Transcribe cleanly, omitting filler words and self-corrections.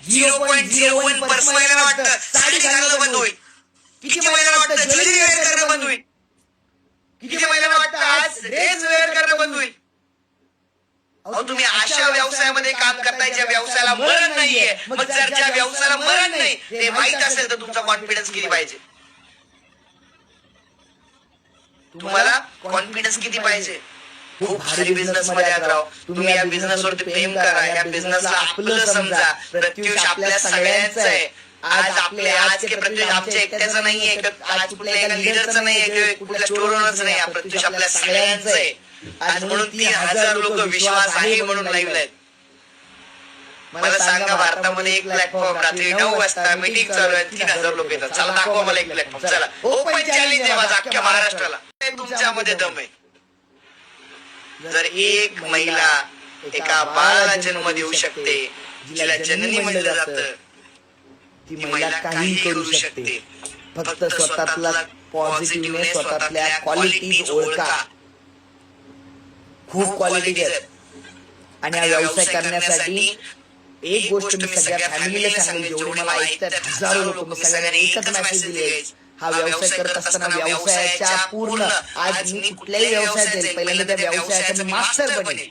0.01% महिलांना वाटतं साडी घालणं बंद होईल. किती महिलांना वाटतं ज्वेलरी वेअर करणं बंद होईल. किती महिलांना वाटतं आज ड्रेस वेअर करणं बंद होईल. अहो तुम्ही अशा व्यवसायामध्ये काम करताय ज्या व्यवसायाला मरण नाहीये. मग जर ज्या व्यवसायाला मरण नाही ते माहित असेल तर तुमचा कॉन्फिडन्स किती पाहिजे. तुम्हाला कॉन्फिडन्स किती पाहिजे. खूप भारी बिझनेस मध्ये आहात राव तुम्ही. या बिझनेस वरती प्रेम करा. या बिझनेसला आपलं समजा. प्रत्युष आपल्या सगळ्यांचं आहे. आज के प्रत्युष आमच्या एकट्याचं नाहीये. आज कुठल्या एका लीडरचं नाहीये. कुठल्या स्टोर ओनरच नाही. प्रत्युष आपल्या सगळ्यांचं आहे. आज म्हणून 3,000 लोक विश्वास आहे म्हणून लाईव्ह आहेत. मला सांगा भारतामध्ये एक प्लॅटफॉर्म रात्री 9 वाजता मीटिंग चालू आहे. 3,000 लोक येतात. चला दाखवा मला एक प्लॅटफॉर्म. चला ओपन चॅलेंज आहे माझा अख्ख्या महाराष्ट्राला. तुमच्यामध्ये दम आहे. जर एक महिला एका बाळाला जन्म देऊ शकते जिला जननी म्हणलं जातं ती महिला काही करू शकते. फक्त स्वतःतला पॉझिटिव्हनेस स्वतःतल्या क्वालिटीज ओळखा. खूप क्वालिटीज आहेत. आणि हा व्यवसाय करण्यासाठी एक गोष्ट मी सगळ्या फॅमिलीला सांगेल. जेवढे मला ऐकतात हजारो लोक मी सगळ्यांना एकच मेसेज दिले. हा व्यवसाय करत असताना व्यवसायाच्या पूर्ण आज मी कुठल्याही व्यवसायात जाईल पहिल्यांदा त्या व्यवसायाचा मी मास्टर बनेल.